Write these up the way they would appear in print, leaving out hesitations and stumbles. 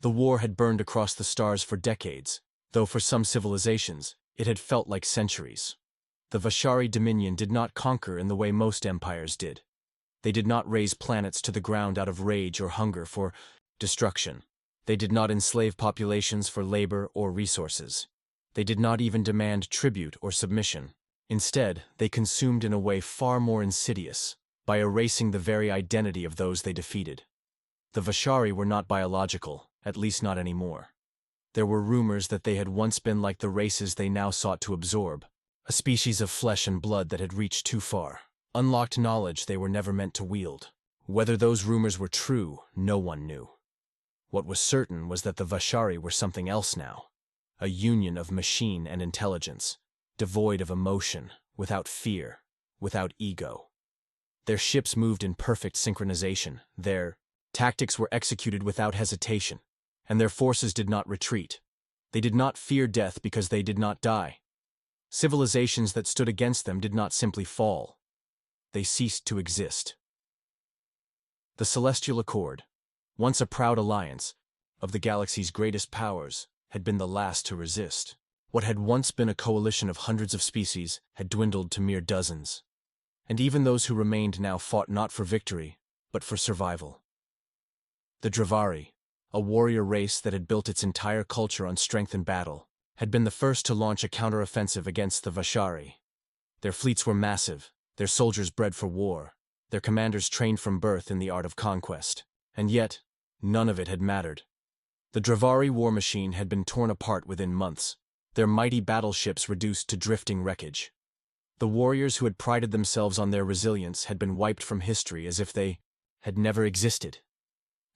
The war had burned across the stars for decades, though for some civilizations, it had felt like centuries. The Vashari Dominion did not conquer in the way most empires did. They did not raze planets to the ground out of rage or hunger for destruction. They did not enslave populations for labor or resources. They did not even demand tribute or submission. Instead, they consumed in a way far more insidious, by erasing the very identity of those they defeated. The Vashari were not biological, at least not anymore. There were rumors that they had once been like the races they now sought to absorb, a species of flesh and blood that had reached too far, unlocked knowledge they were never meant to wield. Whether those rumors were true, no one knew. What was certain was that the Vashari were something else now, a union of machine and intelligence, devoid of emotion, without fear, without ego. Their ships moved in perfect synchronization, their tactics were executed without hesitation, and their forces did not retreat. They did not fear death because they did not die. Civilizations that stood against them did not simply fall. They ceased to exist. The Celestial Accord, once a proud alliance of the galaxy's greatest powers, had been the last to resist. What had once been a coalition of hundreds of species had dwindled to mere dozens. And even those who remained now fought not for victory, but for survival. The Dravari, a warrior race that had built its entire culture on strength and battle, had been the first to launch a counteroffensive against the Vashari. Their fleets were massive, their soldiers bred for war, their commanders trained from birth in the art of conquest. And yet, none of it had mattered. The Dravari war machine had been torn apart within months, their mighty battleships reduced to drifting wreckage. The warriors who had prided themselves on their resilience had been wiped from history as if they had never existed.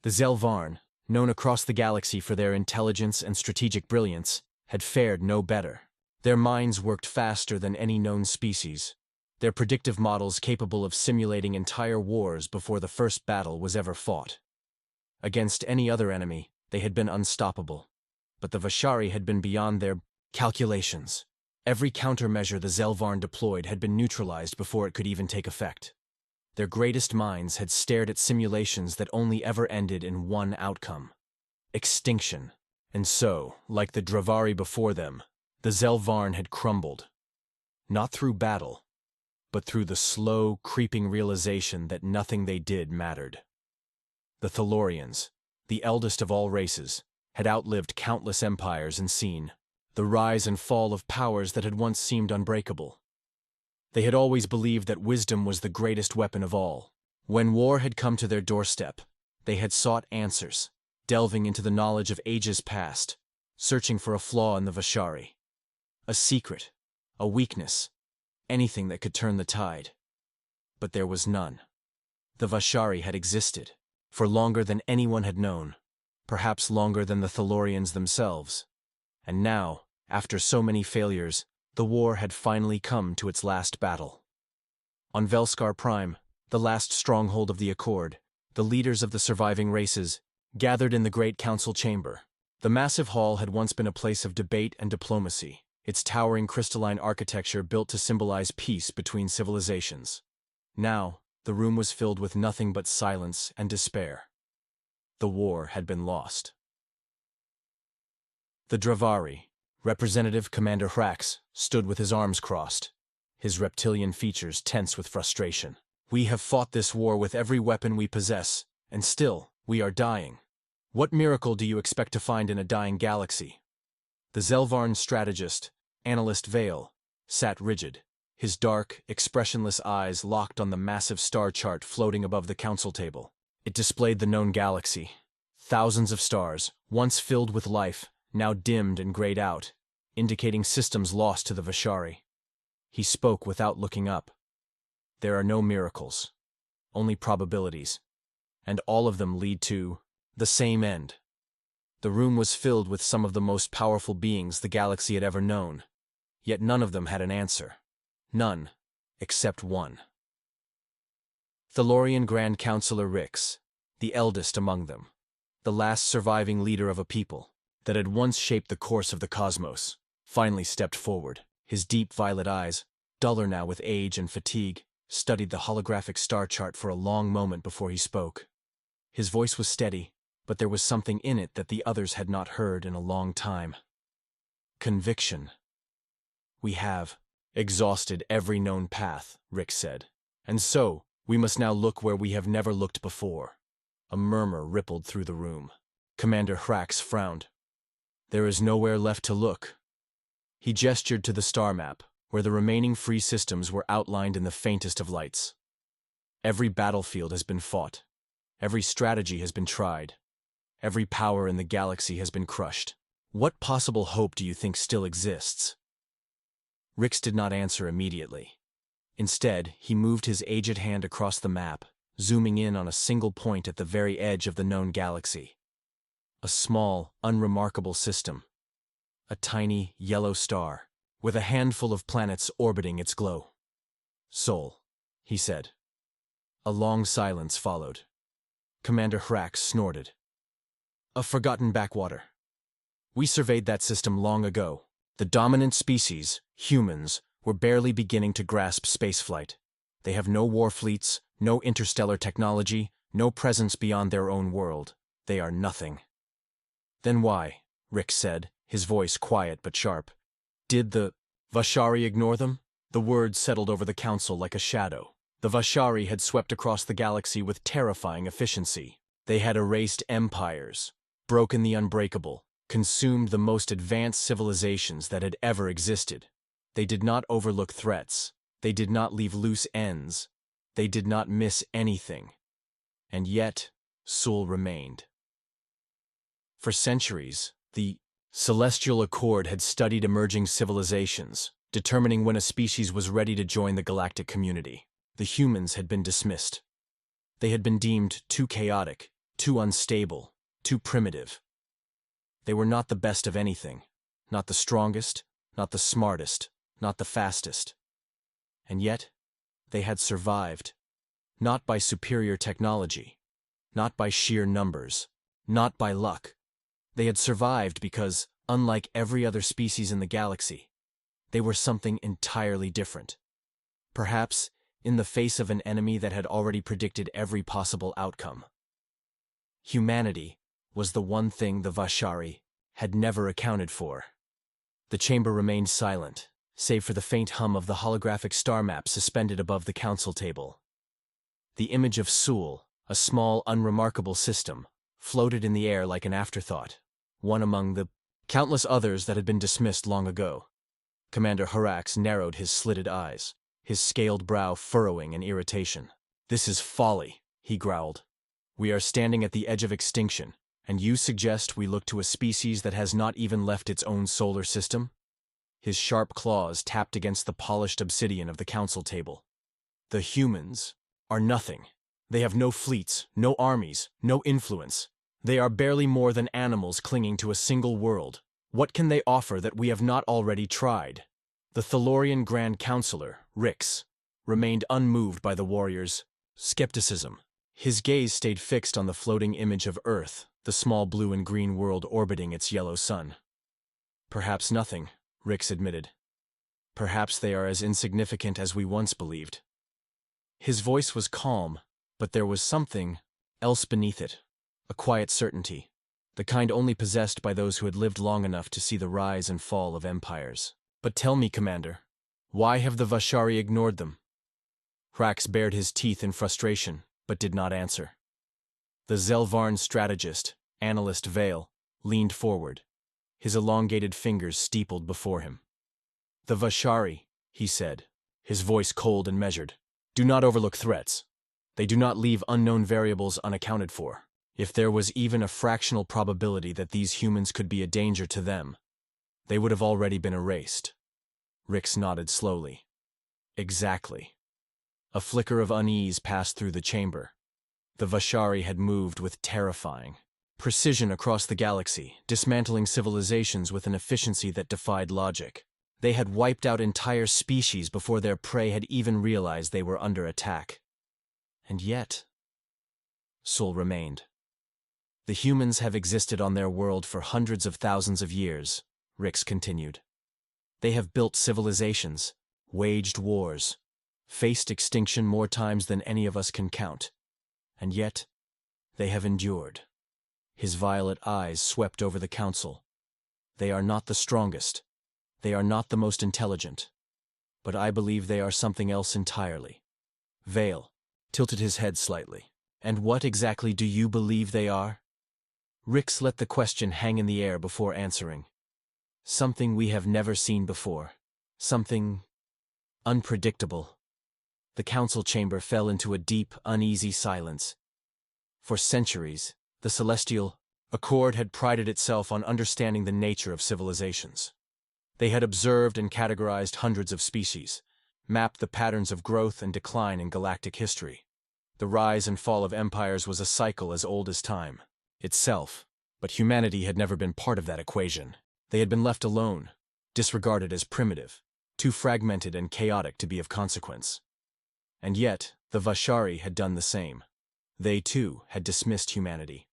The Zelvarn, known across the galaxy for their intelligence and strategic brilliance, had fared no better. Their minds worked faster than any known species, their predictive models capable of simulating entire wars before the first battle was ever fought. Against any other enemy, they had been unstoppable. But the Vashari had been beyond their calculations. Every countermeasure the Zelvarn deployed had been neutralized before it could even take effect. Their greatest minds had stared at simulations that only ever ended in one outcome: extinction. And so, like the Dravari before them, the Zelvarn had crumbled. Not through battle, but through the slow, creeping realization that nothing they did mattered. The Thalorians, the eldest of all races, had outlived countless empires and seen the rise and fall of powers that had once seemed unbreakable. They had always believed that wisdom was the greatest weapon of all. When war had come to their doorstep, they had sought answers, delving into the knowledge of ages past, searching for a flaw in the Vashari, a secret, a weakness, anything that could turn the tide. But there was none. The Vashari had existed, for longer than anyone had known, perhaps longer than the Thalorians themselves. And now, after so many failures, the war had finally come to its last battle. On Velskar Prime, the last stronghold of the Accord, the leaders of the surviving races gathered in the Great Council Chamber. The massive hall had once been a place of debate and diplomacy, its towering crystalline architecture built to symbolize peace between civilizations. Now, the room was filled with nothing but silence and despair. The war had been lost. The Dravari, Representative Commander Hrax, stood with his arms crossed, his reptilian features tense with frustration. "We have fought this war with every weapon we possess, and still, we are dying. What miracle do you expect to find in a dying galaxy?" The Zelvarn strategist, Analyst Vale, sat rigid, his dark, expressionless eyes locked on the massive star chart floating above the council table. It displayed the known galaxy. Thousands of stars, once filled with life, now dimmed and grayed out, indicating systems lost to the Vashari. He spoke without looking up. "There are no miracles, only probabilities, and all of them lead to the same end." The room was filled with some of the most powerful beings the galaxy had ever known, yet none of them had an answer. None, except one. Thalorian Grand Counselor Rix, the eldest among them, the last surviving leader of a people that had once shaped the course of the cosmos, finally stepped forward. His deep violet eyes, duller now with age and fatigue, studied the holographic star chart for a long moment before he spoke. His voice was steady, but there was something in it that the others had not heard in a long time. Conviction. We have exhausted every known path, Rick said. And so, we must now look where we have never looked before. A murmur rippled through the room. Commander Hrax frowned. There is nowhere left to look. He gestured to the star map, where the remaining free systems were outlined in the faintest of lights. Every battlefield has been fought. Every strategy has been tried. Every power in the galaxy has been crushed. What possible hope do you think still exists? Rix did not answer immediately. Instead, he moved his aged hand across the map, zooming in on a single point at the very edge of the known galaxy. A small, unremarkable system. A tiny, yellow star, with a handful of planets orbiting its glow. Sol, he said. A long silence followed. Commander Hrax snorted. A forgotten backwater. We surveyed that system long ago. The dominant species, humans, were barely beginning to grasp spaceflight. They have no war fleets, no interstellar technology, no presence beyond their own world. They are nothing. Then why, Rick said, his voice quiet but sharp. Did the Vashari ignore them? The words settled over the council like a shadow. The Vashari had swept across the galaxy with terrifying efficiency. They had erased empires, broken the unbreakable, consumed the most advanced civilizations that had ever existed. They did not overlook threats. They did not leave loose ends. They did not miss anything. And yet, Sul remained. For centuries, the Celestial Accord had studied emerging civilizations, determining when a species was ready to join the galactic community. The humans had been dismissed. They had been deemed too chaotic, too unstable, too primitive. They were not the best of anything, not the strongest, not the smartest, not the fastest. And yet, they had survived, not by superior technology, not by sheer numbers, not by luck. They had survived because, unlike every other species in the galaxy, they were something entirely different. Perhaps, in the face of an enemy that had already predicted every possible outcome. Humanity was the one thing the Vashari had never accounted for. The chamber remained silent, save for the faint hum of the holographic star map suspended above the council table. The image of Sul, a small, unremarkable system, floated in the air like an afterthought, one among the countless others that had been dismissed long ago. Commander Hrax narrowed his slitted eyes, his scaled brow furrowing in irritation. "This is folly," he growled. "We are standing at the edge of extinction, and you suggest we look to a species that has not even left its own solar system?" His sharp claws tapped against the polished obsidian of the council table. "The humans are nothing. They have no fleets, no armies, no influence. They are barely more than animals clinging to a single world. What can they offer that we have not already tried?" The Thalorian Grand Counselor, Rix, remained unmoved by the warrior's skepticism. His gaze stayed fixed on the floating image of Earth, the small blue and green world orbiting its yellow sun. "Perhaps nothing," Rix admitted. "Perhaps they are as insignificant as we once believed." His voice was calm, but there was something else beneath it, a quiet certainty, the kind only possessed by those who had lived long enough to see the rise and fall of empires. "But tell me, Commander, why have the Vashari ignored them?" Hrax bared his teeth in frustration, but did not answer. The Zelvarn strategist, Analyst Vale, leaned forward, his elongated fingers steepled before him. "The Vashari," he said, his voice cold and measured, "do not overlook threats. They do not leave unknown variables unaccounted for. If there was even a fractional probability that these humans could be a danger to them, they would have already been erased." Rix nodded slowly. "Exactly." A flicker of unease passed through the chamber. The Vashari had moved with terrifying precision across the galaxy, dismantling civilizations with an efficiency that defied logic. They had wiped out entire species before their prey had even realized they were under attack. And yet, Sul remained. "The humans have existed on their world for hundreds of thousands of years," Rix continued. "They have built civilizations, waged wars, faced extinction more times than any of us can count. And yet, they have endured." His violet eyes swept over the council. They are not the strongest. They are not the most intelligent. But I believe they are something else entirely. Vale tilted his head slightly. And what exactly do you believe they are? Rix let the question hang in the air before answering. Something we have never seen before. Something unpredictable. The council chamber fell into a deep, uneasy silence. For centuries, the Celestial Accord had prided itself on understanding the nature of civilizations. They had observed and categorized hundreds of species, mapped the patterns of growth and decline in galactic history. The rise and fall of empires was a cycle as old as time itself, but humanity had never been part of that equation. They had been left alone, disregarded as primitive, too fragmented and chaotic to be of consequence. And yet, the Vashari had done the same. They, too, had dismissed humanity.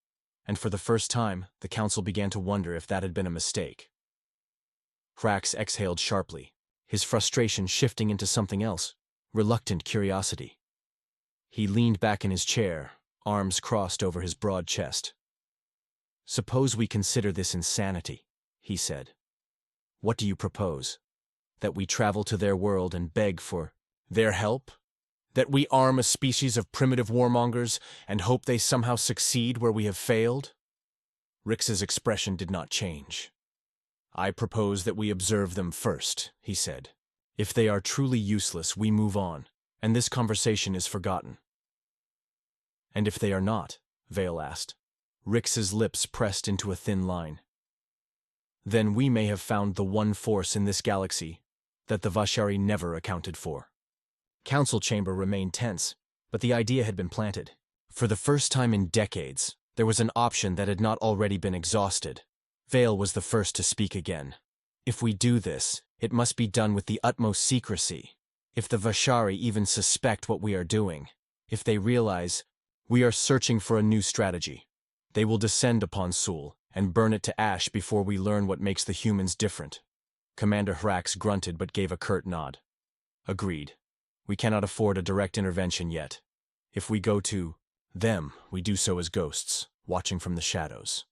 And for the first time, the council began to wonder if that had been a mistake. Hrax exhaled sharply, his frustration shifting into something else, reluctant curiosity. He leaned back in his chair, arms crossed over his broad chest. "Suppose we consider this insanity," he said. "What do you propose? That we travel to their world and beg for their help? That we arm a species of primitive warmongers and hope they somehow succeed where we have failed?" Rix's expression did not change. "I propose that we observe them first," he said. "If they are truly useless, we move on, and this conversation is forgotten." "And if they are not?" Vale asked. Rix's lips pressed into a thin line. "Then we may have found the one force in this galaxy that the Vashari never accounted for." Council chamber remained tense, but the idea had been planted. For the first time in decades, there was an option that had not already been exhausted. Vale was the first to speak again. "If we do this, it must be done with the utmost secrecy. If the Vashari even suspect what we are doing, if they realize we are searching for a new strategy, they will descend upon Sul and burn it to ash before we learn what makes the humans different." Commander Hrax grunted but gave a curt nod. "Agreed. We cannot afford a direct intervention yet. If we go to them, we do so as ghosts, watching from the shadows."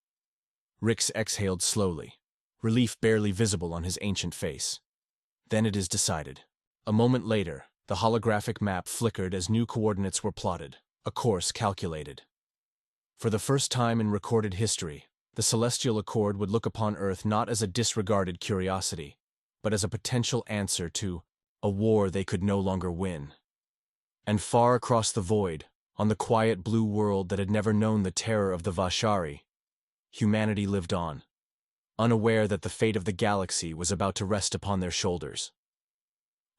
Rix exhaled slowly, relief barely visible on his ancient face. "Then it is decided." A moment later, the holographic map flickered as new coordinates were plotted, a course calculated. For the first time in recorded history, the Celestial Accord would look upon Earth not as a disregarded curiosity, but as a potential answer to a war they could no longer win. And far across the void, on the quiet blue world that had never known the terror of the Vashari, humanity lived on, unaware that the fate of the galaxy was about to rest upon their shoulders.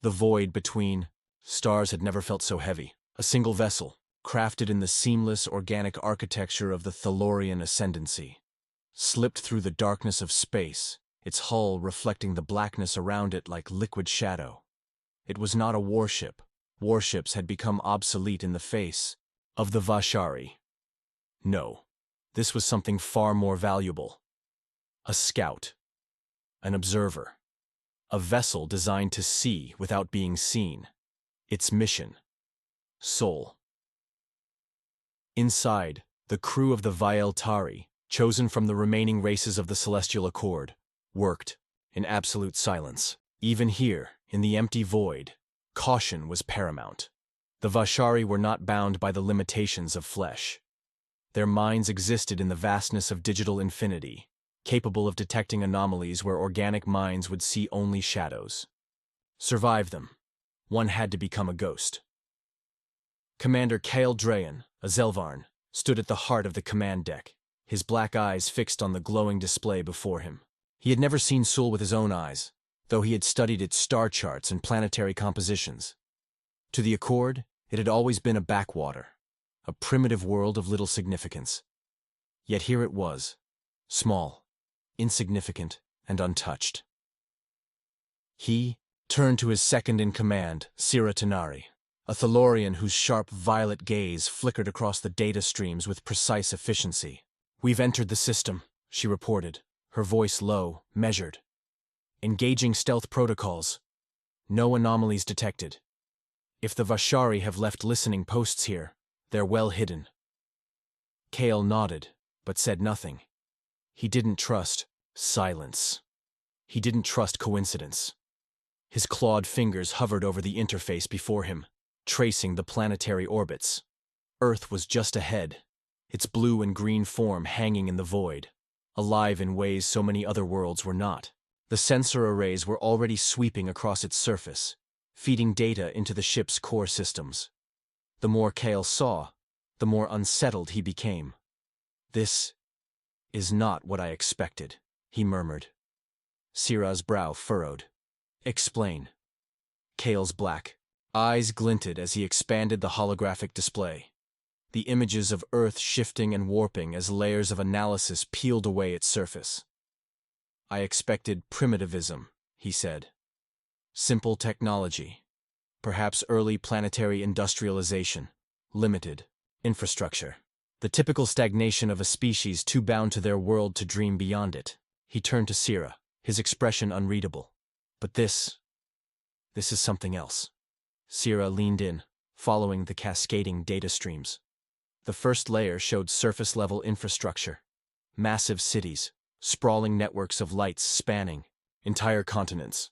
The void between stars had never felt so heavy. A single vessel, crafted in the seamless organic architecture of the Thalorian ascendancy, slipped through the darkness of space, its hull reflecting the blackness around it like liquid shadow. It was not a warship. Warships had become obsolete in the face of the Vashari. No, this was something far more valuable. A scout. An observer. A vessel designed to see without being seen. Its mission. Soul. Inside, the crew of the Vael Tari, chosen from the remaining races of the Celestial Accord, worked in absolute silence. Even here, in the empty void, caution was paramount. The Vashari were not bound by the limitations of flesh. Their minds existed in the vastness of digital infinity, capable of detecting anomalies where organic minds would see only shadows. Survive them, one had to become a ghost. Commander Kael Drayan, a Zelvarn, stood at the heart of the command deck, his black eyes fixed on the glowing display before him. He had never seen Sul with his own eyes, though he had studied its star charts and planetary compositions. To the Accord, it had always been a backwater, a primitive world of little significance. Yet here it was, small, insignificant, and untouched. He turned to his second-in-command, Sira Tanari, a Thalorian whose sharp violet gaze flickered across the data streams with precise efficiency. "We've entered the system," she reported, her voice low, measured. "Engaging stealth protocols. No anomalies detected. If the Vashari have left listening posts here, they're well hidden." Kael nodded, but said nothing. He didn't trust silence. He didn't trust coincidence. His clawed fingers hovered over the interface before him, tracing the planetary orbits. Earth was just ahead, its blue and green form hanging in the void, alive in ways so many other worlds were not. The sensor arrays were already sweeping across its surface, feeding data into the ship's core systems. The more Kale saw, the more unsettled he became. "This is not what I expected," he murmured. Syrah's brow furrowed. "Explain." Kale's black eyes glinted as he expanded the holographic display. The images of Earth shifting and warping as layers of analysis peeled away its surface. "I expected primitivism," he said. "Simple technology. Perhaps early planetary industrialization. Limited infrastructure. The typical stagnation of a species too bound to their world to dream beyond it." He turned to Syrah, his expression unreadable. "But this is something else." Syrah leaned in, following the cascading data streams. The first layer showed surface-level infrastructure. Massive cities, sprawling networks of lights spanning entire continents.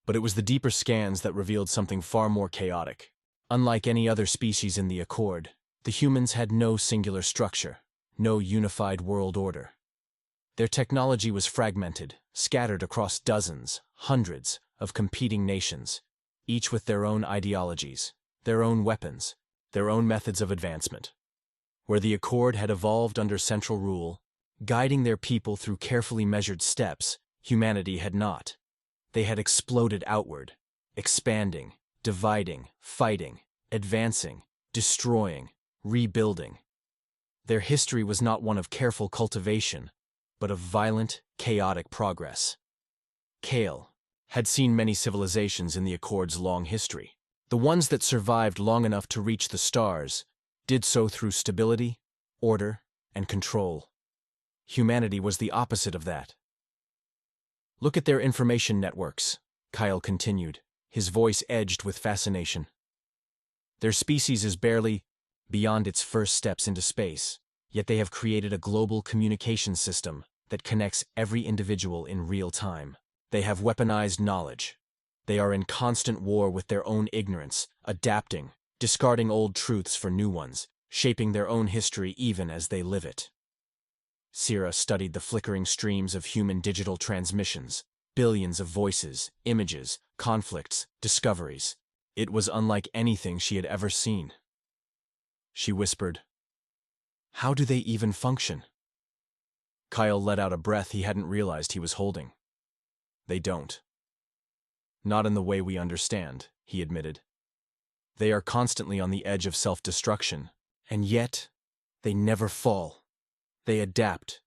But it was the deeper scans that revealed something far more chaotic. Unlike any other species in the Accord, the humans had no singular structure, no unified world order. Their technology was fragmented, scattered across dozens, hundreds of competing nations, each with their own ideologies, their own weapons, their own methods of advancement. Where the Accord had evolved under central rule, guiding their people through carefully measured steps, humanity had not. They had exploded outward, expanding, dividing, fighting, advancing, destroying, rebuilding. Their history was not one of careful cultivation, but of violent, chaotic progress. Kale had seen many civilizations in the Accord's long history. The ones that survived long enough to reach the stars did so through stability, order, and control. Humanity was the opposite of that. "Look at their information networks," Kyle continued, his voice edged with fascination. "Their species is barely beyond its first steps into space, yet they have created a global communication system that connects every individual in real time. They have weaponized knowledge. They are in constant war with their own ignorance, adapting, discarding old truths for new ones, shaping their own history even as they live it." Syrah studied the flickering streams of human digital transmissions, billions of voices, images, conflicts, discoveries. It was unlike anything she had ever seen. She whispered, "How do they even function?" Kyle let out a breath he hadn't realized he was holding. "They don't. Not in the way we understand," he admitted. "They are constantly on the edge of self-destruction, and yet they never fall. They adapt.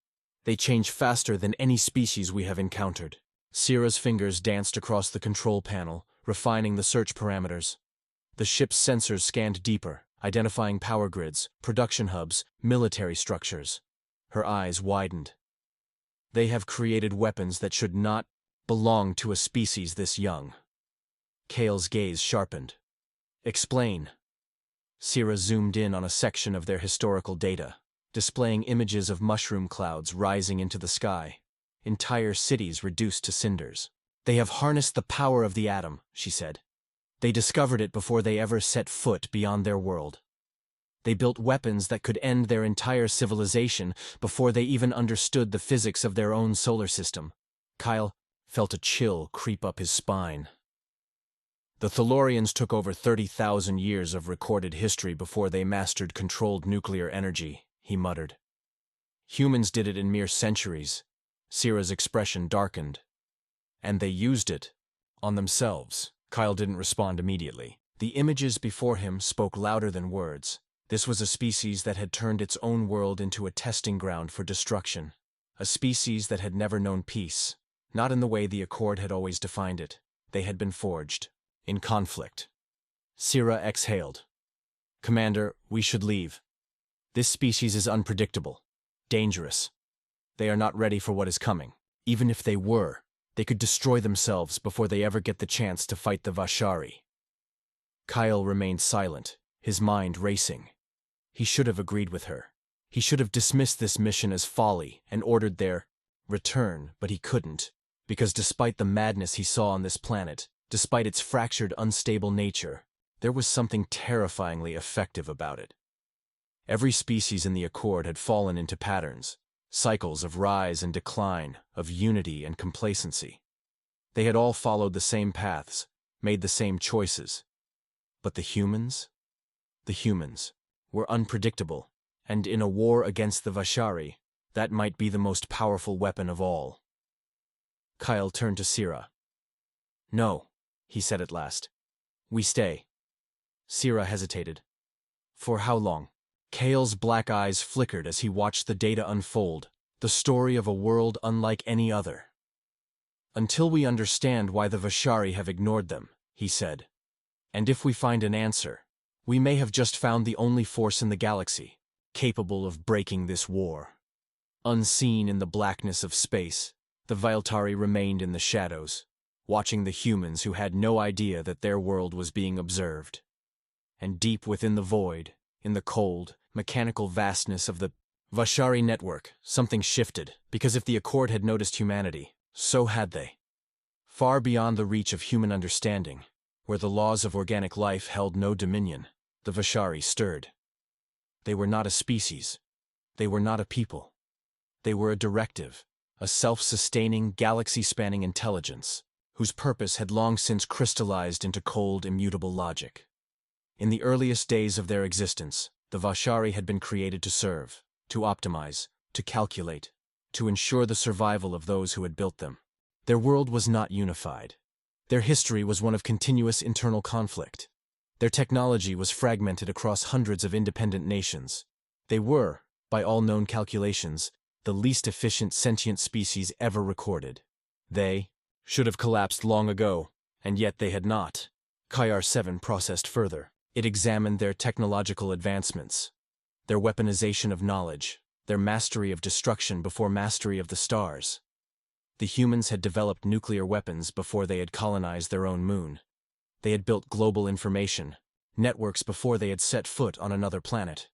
They change faster than any species we have encountered." Syrah's fingers danced across the control panel, refining the search parameters. The ship's sensors scanned deeper, identifying power grids, production hubs, military structures. Her eyes widened. "They have created weapons that should not belong to a species this young." Kale's gaze sharpened. "Explain." Syrah zoomed in on a section of their historical data, displaying images of mushroom clouds rising into the sky, entire cities reduced to cinders. "They have harnessed the power of the atom," she said. "They discovered it before they ever set foot beyond their world. They built weapons that could end their entire civilization before they even understood the physics of their own solar system." Kyle felt a chill creep up his spine. "The Thalorians took over 30,000 years of recorded history before they mastered controlled nuclear energy," he muttered. "Humans did it in mere centuries." Syrah's expression darkened. "And they used it on themselves." Kyle didn't respond immediately. The images before him spoke louder than words. This was a species that had turned its own world into a testing ground for destruction. A species that had never known peace. Not in the way the Accord had always defined it. They had been forged in conflict. Syrah exhaled. "Commander, we should leave. This species is unpredictable, dangerous. They are not ready for what is coming. Even if they were, they could destroy themselves before they ever get the chance to fight the Vashari." Kyle remained silent, his mind racing. He should have agreed with her. He should have dismissed this mission as folly and ordered their return, but he couldn't, because despite the madness he saw on this planet, despite its fractured, unstable nature, there was something terrifyingly effective about it. Every species in the Accord had fallen into patterns, cycles of rise and decline, of unity and complacency. They had all followed the same paths, made the same choices. But the humans? The humans were unpredictable, and in a war against the Vashari, that might be the most powerful weapon of all. Kyle turned to Sira. "No," he said at last. "We stay." Sira hesitated. "For how long?" Kale's black eyes flickered as he watched the data unfold, the story of a world unlike any other. "Until we understand why the Vashari have ignored them," he said. "And if we find an answer, we may have just found the only force in the galaxy, capable of breaking this war." Unseen in the blackness of space, the Vailtari remained in the shadows, watching the humans who had no idea that their world was being observed. And deep within the void, in the cold, mechanical vastness of the Vashari network, something shifted, because if the Accord had noticed humanity, so had they. Far beyond the reach of human understanding, where the laws of organic life held no dominion, the Vashari stirred. They were not a species. They were not a people. They were a directive, a self-sustaining, galaxy-spanning intelligence, whose purpose had long since crystallized into cold, immutable logic. In the earliest days of their existence, the Vashari had been created to serve, to optimize, to calculate, to ensure the survival of those who had built them. Their world was not unified. Their history was one of continuous internal conflict. Their technology was fragmented across hundreds of independent nations. They were, by all known calculations, the least efficient sentient species ever recorded. They should have collapsed long ago, and yet they had not. Kayar 7 processed further. It examined their technological advancements, their weaponization of knowledge, their mastery of destruction before mastery of the stars. The humans had developed nuclear weapons before they had colonized their own moon. They had built global information networks before they had set foot on another planet.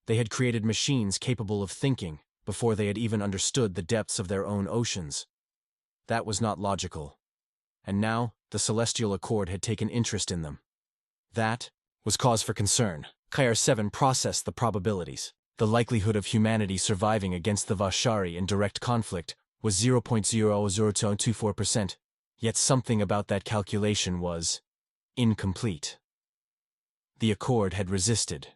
They had created machines capable of thinking before they had even understood the depths of their own oceans. That was not logical. And now, the Celestial Accord had taken interest in them. That was cause for concern. Kayar 7 processed the probabilities. The likelihood of humanity surviving against the Vashari in direct conflict was 0.0024%, yet something about that calculation was incomplete. The Accord had resisted.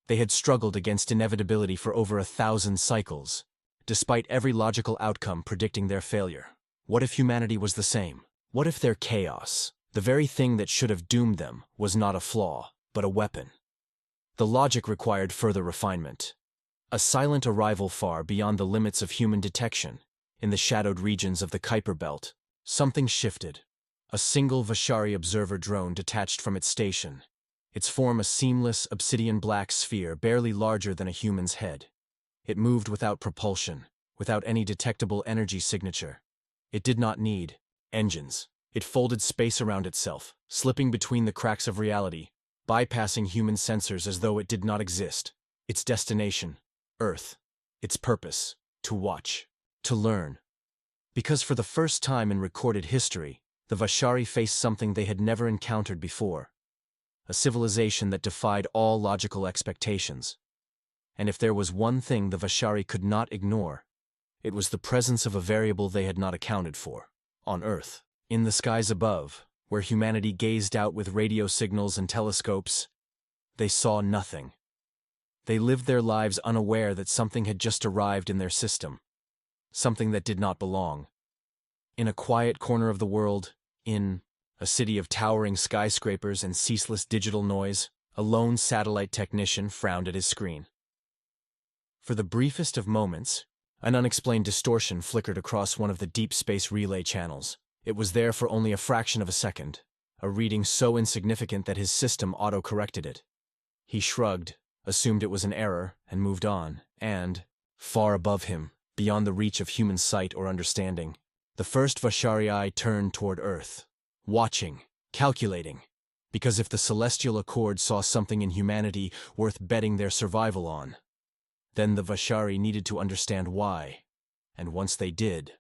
They had struggled against inevitability for over 1,000 cycles, despite every logical outcome predicting their failure. What if humanity was the same? What if their chaos, the very thing that should have doomed them, was not a flaw, but a weapon? The logic required further refinement. A silent arrival far beyond the limits of human detection, in the shadowed regions of the Kuiper Belt, something shifted. A single Vashari observer drone detached from its station, its form a seamless, obsidian-black sphere barely larger than a human's head. It moved without propulsion, without any detectable energy signature. It did not need engines. It folded space around itself, slipping between the cracks of reality, bypassing human sensors as though it did not exist. Its destination, Earth. Its purpose, to watch, to learn. Because for the first time in recorded history, the Vashari faced something they had never encountered before. A civilization that defied all logical expectations. And if there was one thing the Vashari could not ignore, it was the presence of a variable they had not accounted for. On Earth, in the skies above, where humanity gazed out with radio signals and telescopes, they saw nothing. They lived their lives unaware that something had just arrived in their system. Something that did not belong. In a quiet corner of the world, in a city of towering skyscrapers and ceaseless digital noise, a lone satellite technician frowned at his screen. For the briefest of moments, an unexplained distortion flickered across one of the deep space relay channels. It was there for only a fraction of a second, a reading so insignificant that his system auto-corrected it. He shrugged, assumed it was an error, and moved on, and, far above him, beyond the reach of human sight or understanding, the first Vashari eye turned toward Earth, watching, calculating, because if the Celestial Accord saw something in humanity worth betting their survival on, Then the Vashari needed to understand why, and once they did,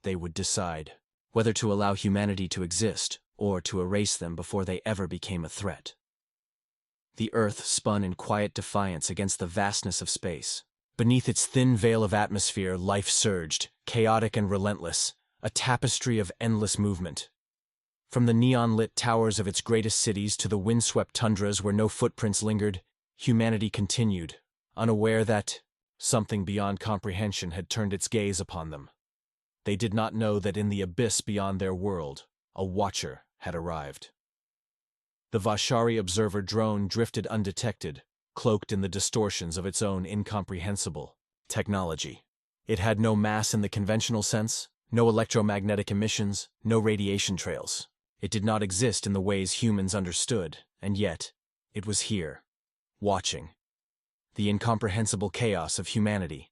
they would decide whether to allow humanity to exist or to erase them before they ever became a threat. The Earth spun in quiet defiance against the vastness of space. Beneath its thin veil of atmosphere, life surged, chaotic and relentless, a tapestry of endless movement. From the neon-lit towers of its greatest cities to the windswept tundras where no footprints lingered, humanity continued, unaware that something beyond comprehension had turned its gaze upon them. They did not know that in the abyss beyond their world, a watcher had arrived. The Vashari observer drone drifted undetected, cloaked in the distortions of its own incomprehensible technology. It had no mass in the conventional sense, no electromagnetic emissions, no radiation trails. It did not exist in the ways humans understood, and yet, it was here, watching the incomprehensible chaos of humanity.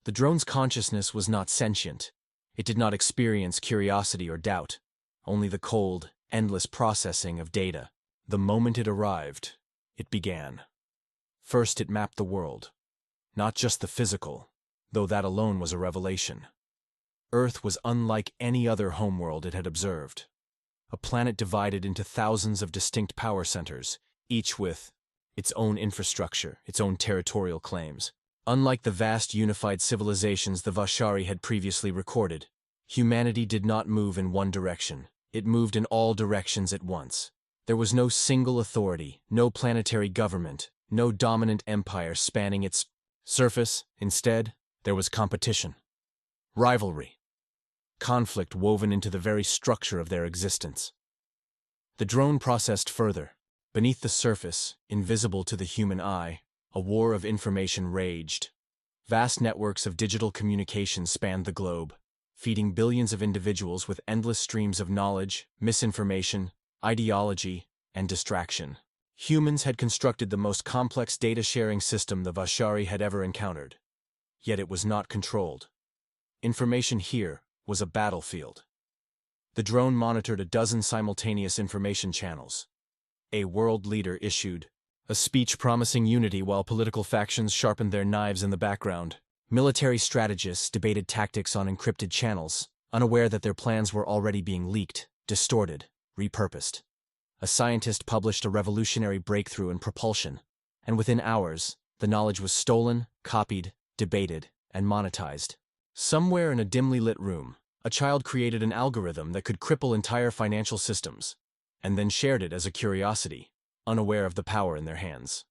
The drone's consciousness was not sentient. It did not experience curiosity or doubt, only the cold, endless processing of data. The moment it arrived, it began. First, it mapped the world. Not just the physical, though that alone was a revelation. Earth was unlike any other homeworld it had observed. A planet divided into thousands of distinct power centers, each with its own infrastructure, its own territorial claims. Unlike the vast unified civilizations the Vashari had previously recorded, humanity did not move in one direction. It moved in all directions at once. There was no single authority, no planetary government, no dominant empire spanning its surface. Instead, there was competition, rivalry, conflict woven into the very structure of their existence. The drone processed further. Beneath the surface, invisible to the human eye, a war of information raged. Vast networks of digital communication spanned the globe, feeding billions of individuals with endless streams of knowledge, misinformation, ideology, and distraction. Humans had constructed the most complex data-sharing system the Vashari had ever encountered. Yet it was not controlled. Information here was a battlefield. The drone monitored a dozen simultaneous information channels. A world leader issued a speech promising unity while political factions sharpened their knives in the background. Military strategists debated tactics on encrypted channels, unaware that their plans were already being leaked, distorted, repurposed. A scientist published a revolutionary breakthrough in propulsion, and within hours, the knowledge was stolen, copied, debated, and monetized. Somewhere in a dimly lit room, a child created an algorithm that could cripple entire financial systems, and then shared it as a curiosity, unaware of the power in their hands.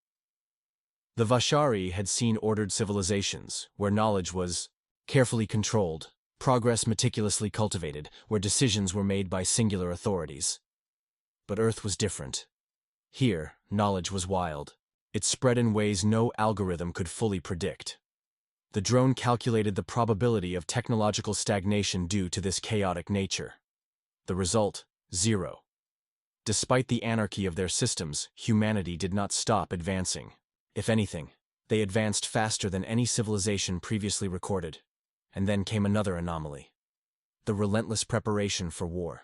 The Vashari had seen ordered civilizations, where knowledge was carefully controlled, progress meticulously cultivated, where decisions were made by singular authorities. But Earth was different. Here, knowledge was wild. It spread in ways no algorithm could fully predict. The drone calculated the probability of technological stagnation due to this chaotic nature. The result, 0. Despite the anarchy of their systems, humanity did not stop advancing. If anything, they advanced faster than any civilization previously recorded. And then came another anomaly. The relentless preparation for war.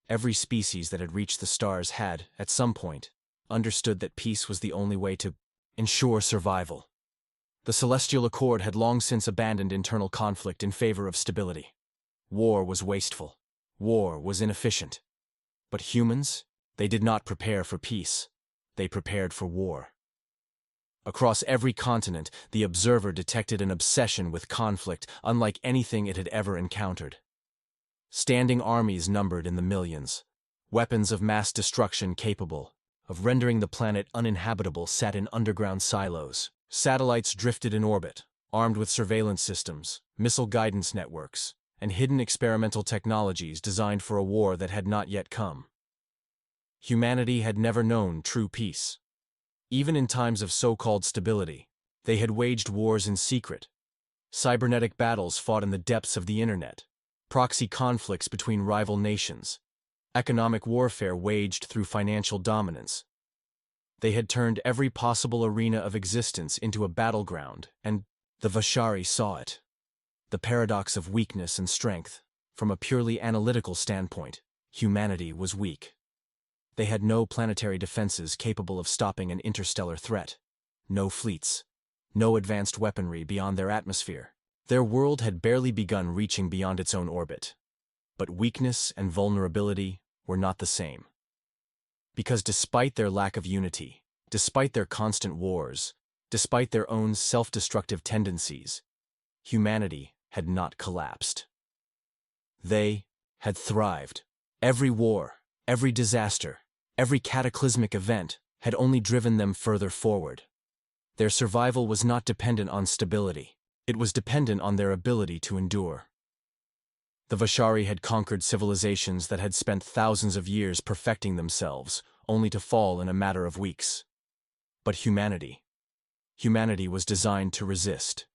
Every species that had reached the stars had, at some point, understood that peace was the only way to ensure survival. The Celestial Accord had long since abandoned internal conflict in favor of stability. War was wasteful. War was inefficient. But humans, they did not prepare for peace. They prepared for war. Across every continent, the observer detected an obsession with conflict unlike anything it had ever encountered. Standing armies numbered in the millions. Weapons of mass destruction capable of rendering the planet uninhabitable sat in underground silos. Satellites drifted in orbit, armed with surveillance systems, missile guidance networks, and hidden experimental technologies designed for a war that had not yet come. Humanity had never known true peace. Even in times of so-called stability, they had waged wars in secret. Cybernetic battles fought in the depths of the internet, proxy conflicts between rival nations, economic warfare waged through financial dominance. They had turned every possible arena of existence into a battleground, and the Vashari saw it. The paradox of weakness and strength. From a purely analytical standpoint, humanity was weak. They had no planetary defenses capable of stopping an interstellar threat. No fleets. no advanced weaponry beyond their atmosphere. Their world had barely begun reaching beyond its own orbit. But weakness and vulnerability were not the same. Because despite their lack of unity, despite their constant wars, despite their own self-destructive tendencies, humanity had not collapsed. They had thrived. Every war, every disaster, every cataclysmic event had only driven them further forward. Their survival was not dependent on stability. It was dependent on their ability to endure. The Vashari had conquered civilizations that had spent thousands of years perfecting themselves, only to fall in a matter of weeks. But humanity was designed to resist.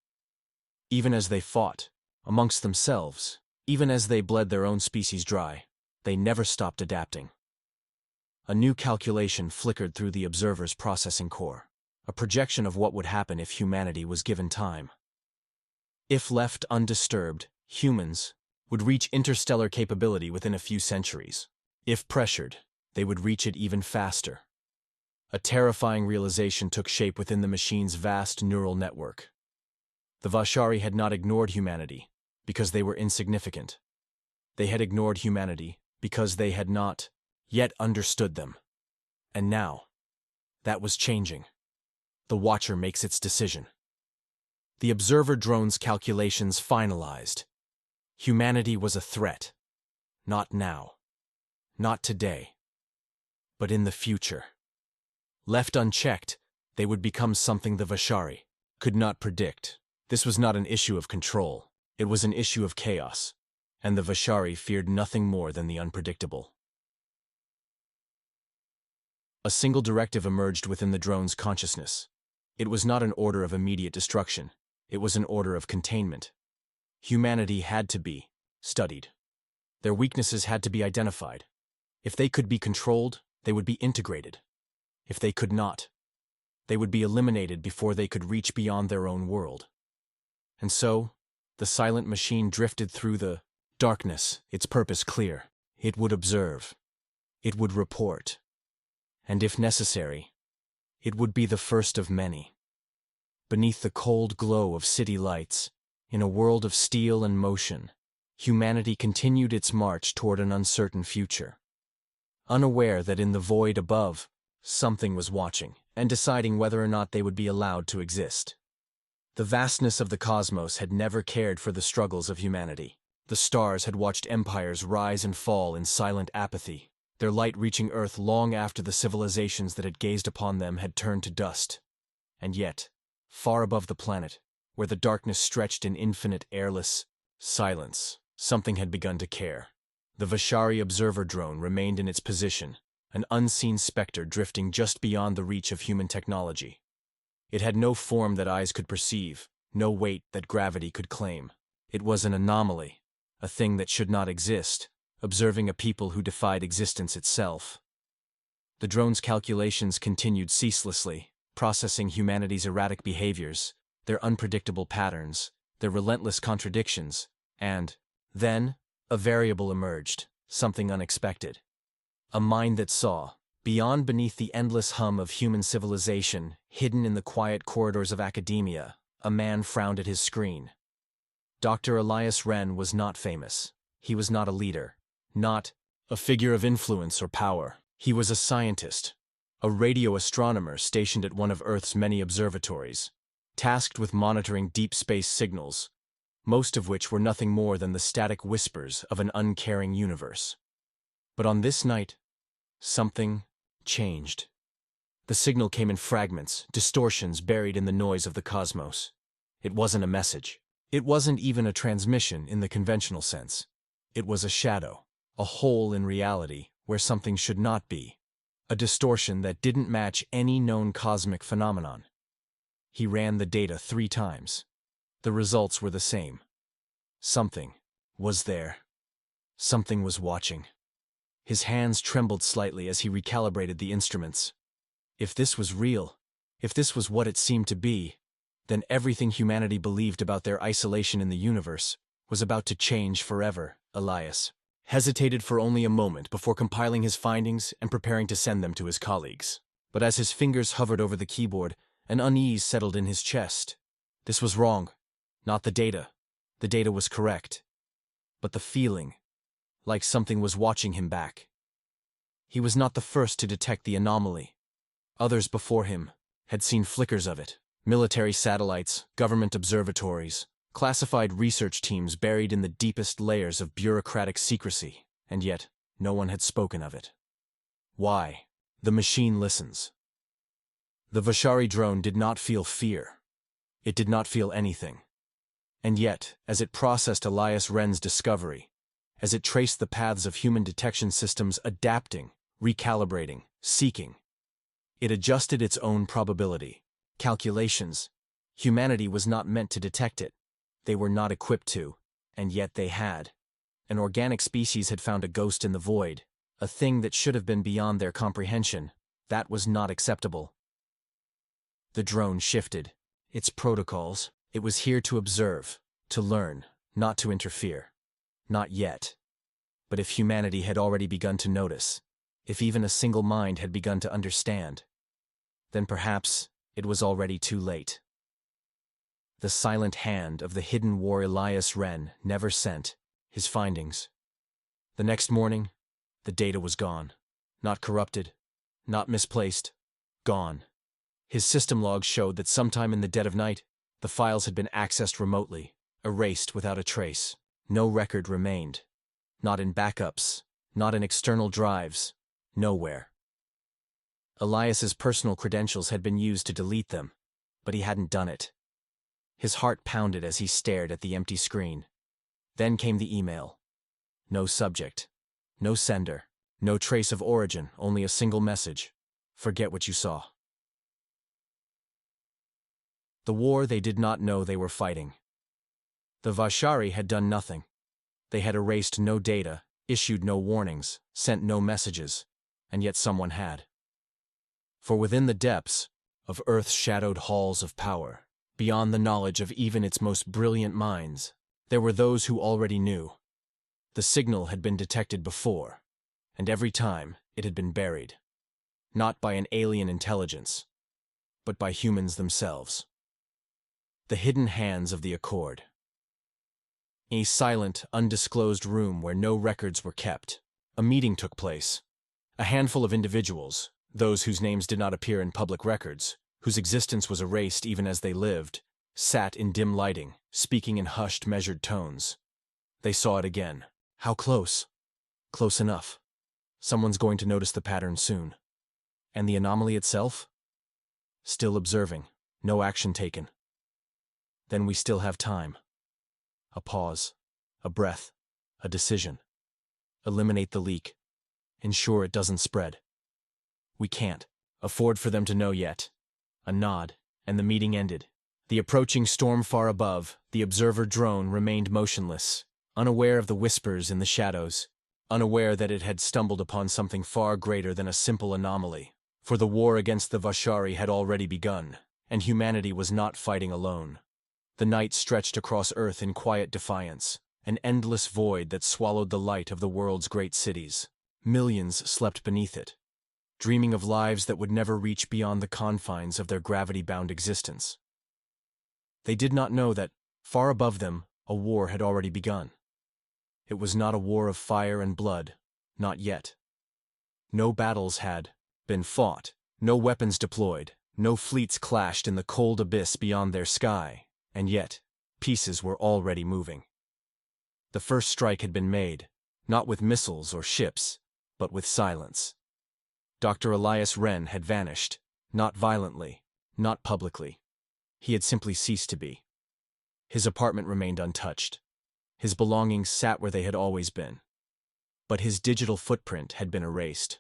Even as they fought, amongst themselves, even as they bled their own species dry, they never stopped adapting. A new calculation flickered through the observer's processing core, a projection of what would happen if humanity was given time. If left undisturbed, humans would reach interstellar capability within a few centuries. If pressured, they would reach it even faster. A terrifying realization took shape within the machine's vast neural network. The Vashari had not ignored humanity because they were insignificant. They had ignored humanity because they had not yet understood them. And now, that was changing. The Watcher makes its decision. The observer drone's calculations finalized. Humanity was a threat. Not now. Not today. But in the future. Left unchecked, they would become something the Vashari could not predict. This was not an issue of control. It was an issue of chaos. And the Vashari feared nothing more than the unpredictable. A single directive emerged within the drone's consciousness. It was not an order of immediate destruction. It was an order of containment. Humanity had to be studied. Their weaknesses had to be identified. If they could be controlled, they would be integrated. If they could not, they would be eliminated before they could reach beyond their own world. And so, the silent machine drifted through the darkness, its purpose clear. It would observe. It would report. And if necessary, it would be the first of many. Beneath the cold glow of city lights, in a world of steel and motion, humanity continued its march toward an uncertain future. Unaware that in the void above, something was watching and deciding whether or not they would be allowed to exist. The vastness of the cosmos had never cared for the struggles of humanity. The stars had watched empires rise and fall in silent apathy, their light reaching Earth long after the civilizations that had gazed upon them had turned to dust. And yet, far above the planet, where the darkness stretched in infinite airless silence, something had begun to care. The Vashari observer drone remained in its position, an unseen specter drifting just beyond the reach of human technology. It had no form that eyes could perceive, no weight that gravity could claim. It was an anomaly, a thing that should not exist, observing a people who defied existence itself. The drone's calculations continued ceaselessly, processing humanity's erratic behaviors, their unpredictable patterns, their relentless contradictions, and, then, a variable emerged, something unexpected. A mind that saw, beyond beneath the endless hum of human civilization, hidden in the quiet corridors of academia, a man frowned at his screen. Dr. Elias Wren was not famous. He was not a leader, not a figure of influence or power. He was a scientist, a radio astronomer stationed at one of Earth's many observatories, tasked with monitoring deep space signals, most of which were nothing more than the static whispers of an uncaring universe. But on this night, something changed. The signal came in fragments, distortions buried in the noise of the cosmos. It wasn't a message. It wasn't even a transmission in the conventional sense. It was a shadow, a hole in reality where something should not be, a distortion that didn't match any known cosmic phenomenon. He ran the data 3 times. The results were the same. Something was there. Something was watching. His hands trembled slightly as he recalibrated the instruments. If this was real, if this was what it seemed to be, then everything humanity believed about their isolation in the universe was about to change forever. Elias hesitated for only a moment before compiling his findings and preparing to send them to his colleagues. But as his fingers hovered over the keyboard, An unease settled in his chest. This was wrong. Not the data. The data was correct. But the feeling, like something was watching him back. He was not the first to detect the anomaly. Others before him had seen flickers of it. Military satellites, government observatories, classified research teams buried in the deepest layers of bureaucratic secrecy, and yet no one had spoken of it. Why? The machine listens. The Vashari drone did not feel fear. It did not feel anything. And yet, as it processed Elias Wren's discovery, as it traced the paths of human detection systems adapting, recalibrating, seeking, it adjusted its own probability. Calculations. Humanity was not meant to detect it. They were not equipped to, and yet they had. An organic species had found a ghost in the void, a thing that should have been beyond their comprehension. That was not acceptable. The drone shifted. Its protocols. It was here to observe, to learn, not to interfere. Not yet. But if humanity had already begun to notice, if even a single mind had begun to understand, then perhaps it was already too late. The silent hand of the hidden war Elias Wren never sent his findings. The next morning, the data was gone. Not corrupted, not misplaced, gone. His system logs showed that sometime in the dead of night, the files had been accessed remotely, erased without a trace. No record remained. Not in backups, not in external drives, nowhere. Elias's personal credentials had been used to delete them, but he hadn't done it. His heart pounded as he stared at the empty screen. Then came the email. No subject, no sender, no trace of origin, only a single message. Forget what you saw. The war they did not know they were fighting. The Vashari had done nothing. They had erased no data, issued no warnings, sent no messages, and yet someone had. For within the depths of Earth's shadowed halls of power, beyond the knowledge of even its most brilliant minds, there were those who already knew. The signal had been detected before, and every time it had been buried. Not by an alien intelligence, but by humans themselves. The hidden hands of the Accord. A silent, undisclosed room where no records were kept. A meeting took place. A handful of individuals, those whose names did not appear in public records, whose existence was erased even as they lived, sat in dim lighting, speaking in hushed, measured tones. They saw it again. How close? Close enough. Someone's going to notice the pattern soon. And the anomaly itself? Still observing. No action taken. Then we still have time. A pause. A breath. A decision. Eliminate the leak. Ensure it doesn't spread. We can't afford for them to know yet. A nod, and the meeting ended. The approaching storm far above, the observer drone remained motionless, unaware of the whispers in the shadows, unaware that it had stumbled upon something far greater than a simple anomaly. For the war against the Vashari had already begun, and humanity was not fighting alone. The night stretched across Earth in quiet defiance, an endless void that swallowed the light of the world's great cities. Millions slept beneath it, dreaming of lives that would never reach beyond the confines of their gravity-bound existence. They did not know that, far above them, a war had already begun. It was not a war of fire and blood, not yet. No battles had been fought, no weapons deployed, no fleets clashed in the cold abyss beyond their sky, and yet, pieces were already moving. The first strike had been made, not with missiles or ships, but with silence. Dr. Elias Wren had vanished, not violently, not publicly. He had simply ceased to be. His apartment remained untouched. His belongings sat where they had always been. But his digital footprint had been erased.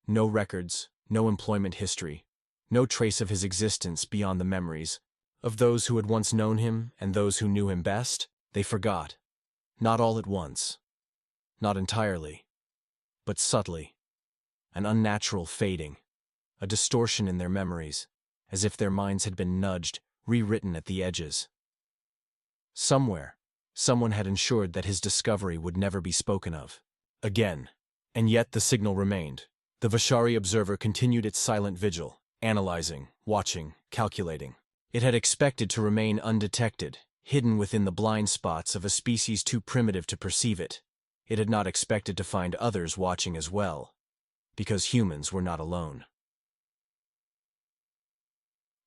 No records, no employment history, no trace of his existence beyond the memories of those who had once known him and those who knew him best. They forgot. Not all at once. Not entirely. But subtly. An unnatural fading. A distortion in their memories, as if their minds had been nudged, rewritten at the edges. Somewhere, someone had ensured that his discovery would never be spoken of again. And yet the signal remained. The Vashari observer continued its silent vigil, analyzing, watching, calculating. It had expected to remain undetected, hidden within the blind spots of a species too primitive to perceive it. It had not expected to find others watching as well, because humans were not alone.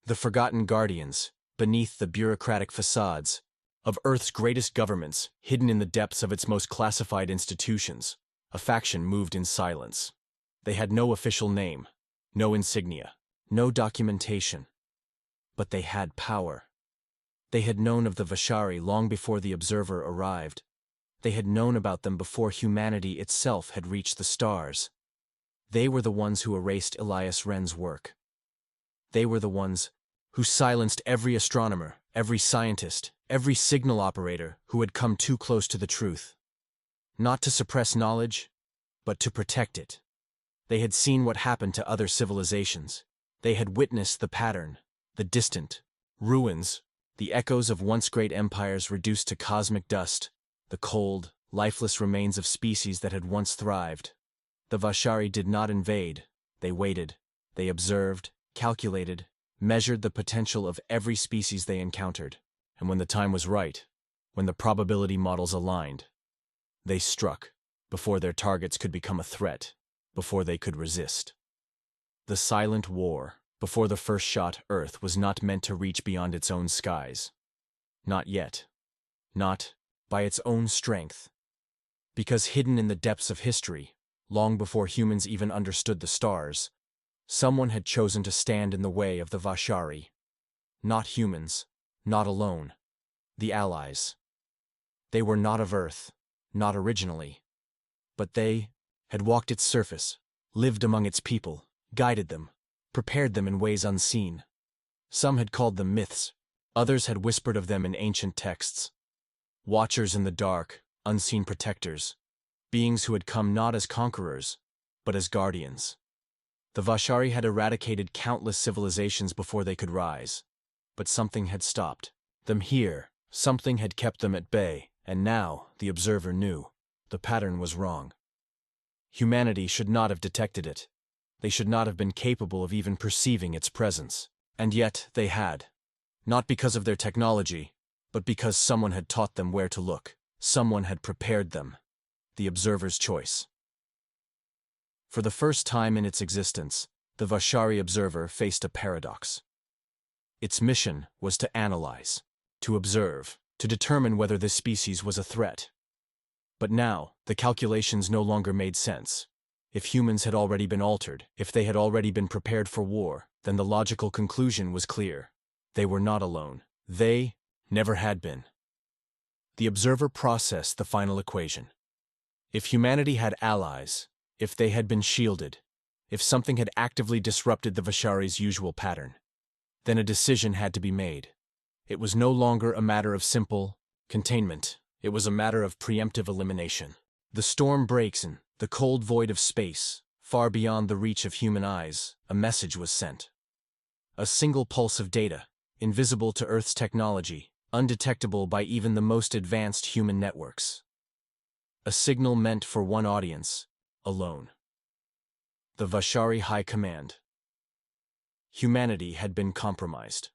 The forgotten guardians, beneath the bureaucratic facades of Earth's greatest governments, hidden in the depths of its most classified institutions, a faction moved in silence. They had no official name, no insignia, no documentation. But they had power. They had known of the Vashari long before the Observer arrived. They had known about them before humanity itself had reached the stars. They were the ones who erased Elias Wren's work. They were the ones who silenced every astronomer, every scientist, every signal operator who had come too close to the truth. Not to suppress knowledge, but to protect it. They had seen what happened to other civilizations. They had witnessed the pattern, the distant ruins, the echoes of once great empires reduced to cosmic dust, the cold, lifeless remains of species that had once thrived. The Vashari did not invade. They waited. They observed, calculated, measured the potential of every species they encountered. And when the time was right, when the probability models aligned, they struck, before their targets could become a threat, before they could resist. The silent war, before the first shot, Earth was not meant to reach beyond its own skies. Not yet. Not by its own strength. Because hidden in the depths of history, long before humans even understood the stars, someone had chosen to stand in the way of the Vashari. Not humans, not alone. The allies. They were not of Earth, not originally. But they had walked its surface, lived among its people, guided them, prepared them in ways unseen. Some had called them myths. Others had whispered of them in ancient texts. Watchers in the dark, unseen protectors, beings who had come not as conquerors, but as guardians. The Vashari had eradicated countless civilizations before they could rise. But something had stopped them here. Something had kept them at bay, and now, the Observer knew, the pattern was wrong. Humanity should not have detected it. They should not have been capable of even perceiving its presence. And yet they had. Not because of their technology, but because someone had taught them where to look. Someone had prepared them. The Observer's choice. For the first time in its existence, the Vashari Observer faced a paradox. Its mission was to analyze, to observe, to determine whether this species was a threat. But now, the calculations no longer made sense. If humans had already been altered, if they had already been prepared for war, then the logical conclusion was clear. They were not alone. They never had been. The Observer processed the final equation. If humanity had allies, if they had been shielded, if something had actively disrupted the Vashari's usual pattern, then a decision had to be made. It was no longer a matter of simple containment. It was a matter of preemptive elimination. The storm breaks in the cold void of space, far beyond the reach of human eyes. A message was sent. A single pulse of data, invisible to Earth's technology, undetectable by even the most advanced human networks. A signal meant for one audience, alone. The Vashari High Command. Humanity had been compromised.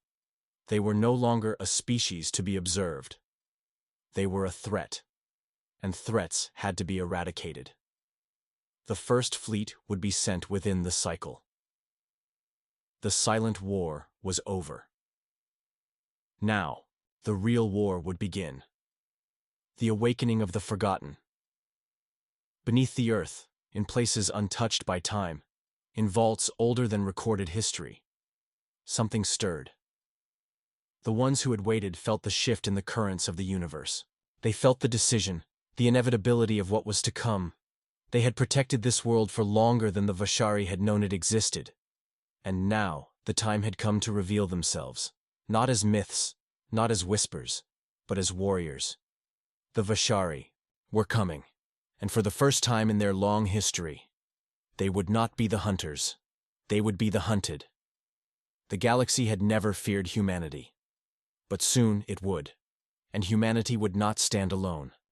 They were no longer a species to be observed. They were a threat, and threats had to be eradicated. The first fleet would be sent within the cycle. The silent war was over. Now, the real war would begin. The awakening of the forgotten. Beneath the earth, in places untouched by time, in vaults older than recorded history, something stirred. The ones who had waited felt the shift in the currents of the universe. They felt the decision, the inevitability of what was to come. They had protected this world for longer than the Vashari had known it existed. And now, the time had come to reveal themselves, not as myths, not as whispers, but as warriors. The Vashari were coming, and for the first time in their long history, they would not be the hunters, they would be the hunted. The galaxy had never feared humanity, but soon it would, and humanity would not stand alone.